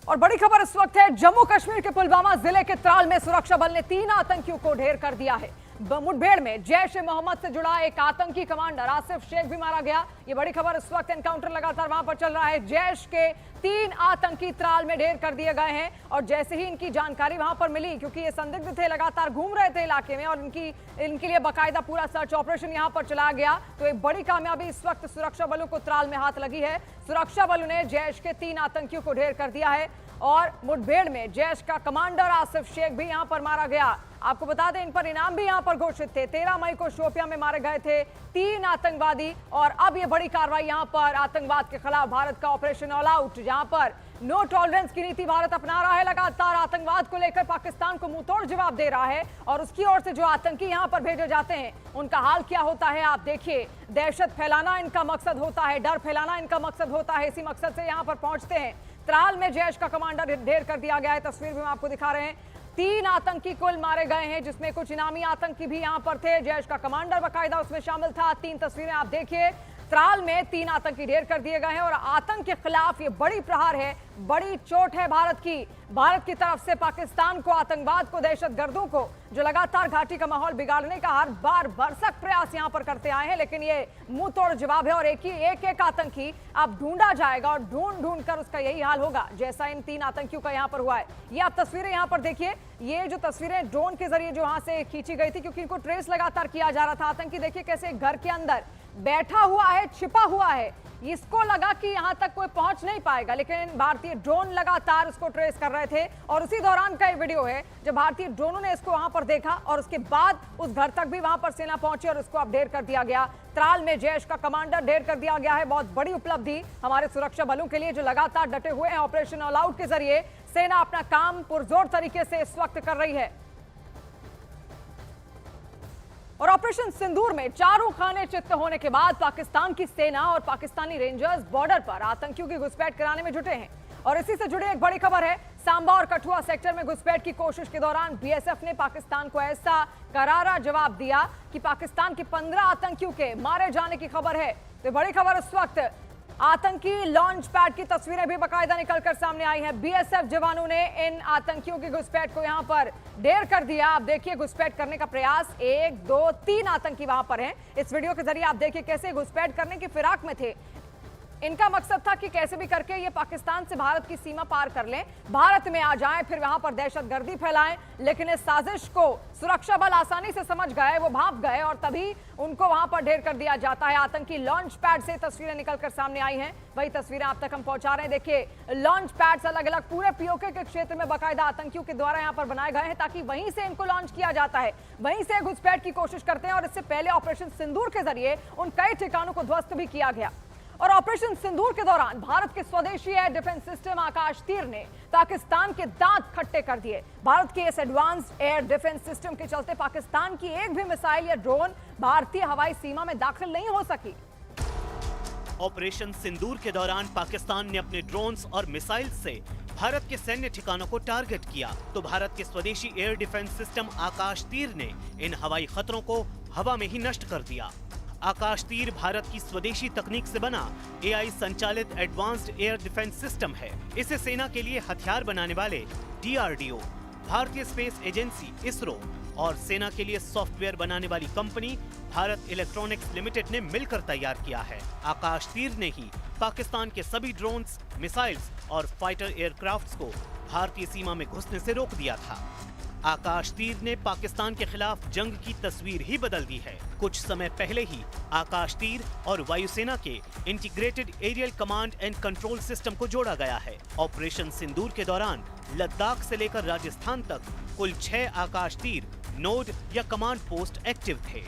और बड़ी खबर इस वक्त है, जम्मू कश्मीर के पुलवामा जिले के त्राल में सुरक्षा बल ने 3 आतंकियों को ढेर कर दिया है। मुठभेड़ में जैश ए मोहम्मद से जुड़ा एक आतंकी कमांडर आसिफ शेख भी मारा गया। ये बड़ी खबर इस वक्त, एनकाउंटर लगातार वहां पर चल रहा है। जैश के 3 आतंकी त्राल में ढेर कर दिए गए हैं और जैसे ही इनकी जानकारी वहां पर मिली, क्योंकि ये संदिग्ध थे, लगातार घूम रहे थे इलाके में और इनके लिए बाकायदा पूरा सर्च ऑपरेशन यहां पर चलाया गया। तो एक बड़ी कामयाबी इस वक्त सुरक्षा बलों को त्राल में हाथ लगी है। सुरक्षा बलों ने जैश के 3 आतंकियों को ढेर कर दिया है और मुठभेड़ में जैश का कमांडर आसिफ शेख भी यहां पर मारा गया। आपको बता दें, इन पर इनाम भी यहां पर घोषित थे। 13 मई को शोपियां में मारे गए थे 3 आतंकवादी और अब ये बड़ी कार्रवाई यहां पर आतंकवाद के खिलाफ भारत का ऑपरेशन ऑल आउट, जहां पर नो टॉलरेंस की नीति भारत अपना रहा है। लगातार आतंकवाद को लेकर पाकिस्तान को मुंहतोड़ जवाब दे रहा है और उसकी ओर से जो आतंकी यहां पर भेजे जाते हैं उनका हाल क्या होता है आप देखिए। दहशत फैलाना इनका मकसद होता है, डर फैलाना इनका मकसद होता है। इसी मकसद से यहां पर पहुंचते हैं। त्राल में जैश का कमांडर ढेर कर दिया गया है। तस्वीर भी हम आपको दिखा रहे हैं। 3 आतंकी कुल मारे गए हैं, जिसमें कुछ इनामी आतंकी भी यहां पर थे। जैश का कमांडर बाकायदा उसमें शामिल था। 3 तस्वीरें आप देखिए। त्राल में 3 आतंकी ढेर कर दिए गए हैं और आतंक के खिलाफ ये बड़ी प्रहार है, बड़ी चोट है भारत की तरफ से पाकिस्तान को, आतंकवाद को, दहशतगर्दों को, जो लगातार घाटी का माहौल बिगाड़ने का हर बार भरसक प्रयास यहां पर करते आए हैं। लेकिन ये मुंह तोड़ जवाब है और एक आतंकी अब ढूंढा जाएगा और ढूंढ कर उसका यही हाल होगा जैसा इन 3 आतंकियों का यहां पर हुआ है। ये आप तस्वीरें यहां पर देखिए। ये जो तस्वीरें ड्रोन के जरिए जो वहां से खींची गई थी, क्योंकि इनको ट्रेस लगातार किया जा रहा था। आतंकी देखिए कैसे घर के अंदर बैठा हुआ है, छिपा हुआ है। इसको लगा कि यहां तक कोई पहुंच नहीं पाएगा, लेकिन भारतीय ड्रोन लगातार उसको ट्रेस कर रहे थे। और उसी दौरान का ये वीडियो है जब भारतीय ड्रोनों ने इसको वहां पर देखा और उसके बाद उस घर तक भी वहां पर सेना पहुंची और उसको अब ढेर कर दिया गया। त्राल में जैश का कमांडर ढेर कर दिया गया है। बहुत बड़ी उपलब्धि हमारे सुरक्षा बलों के लिए, जो लगातार डटे हुए हैं। ऑपरेशन ऑल आउट के जरिए सेना अपना काम पुरजोर तरीके से इस वक्त कर रही है। और ऑपरेशन सिंदूर में चारों खाने चित्त होने के बाद पाकिस्तान की सेना और पाकिस्तानी रेंजर्स बॉर्डर पर आतंकियों की घुसपैठ कराने में जुटे हैं। और इसी से जुड़ी एक बड़ी खबर है, सांबा और कठुआ सेक्टर में घुसपैठ की कोशिश के दौरान बीएसएफ ने पाकिस्तान को ऐसा करारा जवाब दिया कि पाकिस्तान के 15 आतंकियों के मारे जाने की खबर है। तो बड़ी खबर इस वक्त, आतंकी लॉन्च पैड की तस्वीरें भी बाकायदा निकलकर सामने आई हैं। बीएसएफ जवानों ने इन आतंकियों की घुसपैठ को यहां पर ढेर कर दिया। आप देखिए घुसपैठ करने का प्रयास, 1 2 3 आतंकी वहां पर हैं। इस वीडियो के जरिए आप देखिए कैसे घुसपैठ करने की फिराक में थे। इनका मकसद था कि कैसे भी करके ये पाकिस्तान से भारत की सीमा पार कर लें, भारत में आ जाएं, फिर वहां पर दहशतगर्दी फैलाएं। लेकिन इस साजिश को सुरक्षा बल आसानी से समझ गए, वो भाप गए और तभी उनको वहां पर ढेर कर दिया जाता है। आतंकी लॉन्च पैड से तस्वीरें निकलकर सामने आई हैं, वही तस्वीरें आप तक हम पहुंचा रहे हैं। देखिए लॉन्च पैड्स अलग अलग पूरे पीओके के क्षेत्र में बाकायदा आतंकियों के द्वारा यहां पर बनाए गए हैं, ताकि वहीं से इनको लॉन्च किया जाता है, वहीं से घुसपैठ की कोशिश करते हैं। और इससे पहले ऑपरेशन सिंदूर के जरिए उन कई ठिकानों को ध्वस्त भी किया गया। और ऑपरेशन सिंदूर के दौरान भारत के स्वदेशी एयर डिफेंस सिस्टम आकाश तीर ने पाकिस्तान के दांत खट्टे कर दिए। भारत के इस एडवांस्ड एयर डिफेंस सिस्टम के चलते पाकिस्तान की एक भी मिसाइल या ड्रोन भारतीय हवाई सीमा में दाखिल नहीं हो सकी। ऑपरेशन सिंदूर के दौरान पाकिस्तान ने अपने ड्रोन्स और मिसाइल से भारत के सैन्य ठिकानों को टारगेट किया, तो भारत के स्वदेशी एयर डिफेंस सिस्टम आकाश तीर ने इन हवाई खतरों को हवा में ही नष्ट कर दिया। आकाश तीर भारत की स्वदेशी तकनीक से बना एआई संचालित एडवांस्ड एयर डिफेंस सिस्टम है। इसे सेना के लिए हथियार बनाने वाले डीआरडीओ, भारतीय स्पेस एजेंसी इसरो और सेना के लिए सॉफ्टवेयर बनाने वाली कंपनी भारत इलेक्ट्रॉनिक्स लिमिटेड ने मिलकर तैयार किया है। आकाश तीर ने ही पाकिस्तान के सभी ड्रोन्स, मिसाइल्स और फाइटर एयरक्राफ्ट्स को भारतीय सीमा में घुसने से रोक दिया था। आकाश तीर ने पाकिस्तान के खिलाफ जंग की तस्वीर ही बदल दी है। कुछ समय पहले ही आकाश तीर और वायुसेना के integrated aerial command and control system को जोड़ा गया है। ऑपरेशन सिंदूर के दौरान लद्दाख से लेकर राजस्थान तक कुल 6 आकाश तीर नोड या कमांड पोस्ट एक्टिव थे।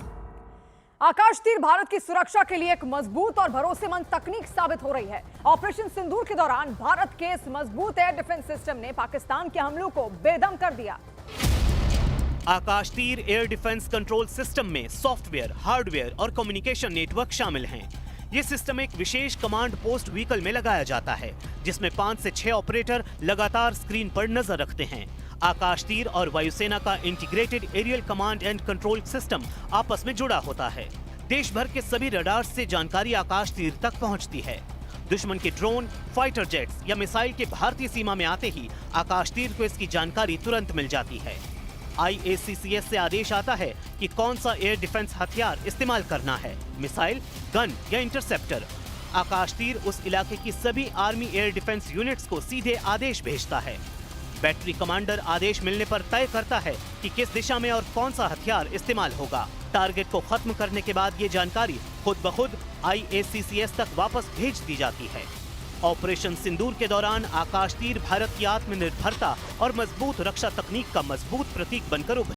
आकाश तीर भारत की सुरक्षा के लिए एक मजबूत और भरोसेमंद तकनीक साबित हो रही है। ऑपरेशन सिंदूर के दौरान भारत के इस मजबूत एयर डिफेंस सिस्टम ने पाकिस्तान के हमलों को बेदम कर दिया। आकाश तीर एयर डिफेंस कंट्रोल सिस्टम में सॉफ्टवेयर, हार्डवेयर और कम्युनिकेशन नेटवर्क शामिल हैं। ये सिस्टम एक विशेष कमांड पोस्ट व्हीकल में लगाया जाता है, जिसमें 5 से 6 ऑपरेटर लगातार स्क्रीन पर नजर रखते हैं। आकाश तीर और वायुसेना का integrated aerial command and control system आपस में जुड़ा होता है। देश भर के सभी रडार से जानकारी आकाश तीर तक पहुंचती है। दुश्मन के ड्रोन, फाइटर जेट्स या मिसाइल के भारतीय सीमा में आते ही आकाश तीर को इसकी जानकारी तुरंत मिल जाती है। IACCS से आदेश आता है कि कौन सा एयर डिफेंस हथियार इस्तेमाल करना है, मिसाइल, गन या इंटरसेप्टर। आकाश तीर उस इलाके की सभी आर्मी एयर डिफेंस यूनिट्स को सीधे आदेश भेजता है। बैटरी कमांडर आदेश मिलने पर तय करता है कि किस दिशा में और कौन सा हथियार इस्तेमाल होगा। टारगेट को खत्म करने के बाद ये जानकारी खुद ब खुद IACCS तक वापस भेज दी जाती है। ऑपरेशन सिंदूर के दौरान आकाश तीर भारत की आत्मनिर्भरता और मजबूत रक्षा तकनीक का मजबूत प्रतीक बनकर उभरे।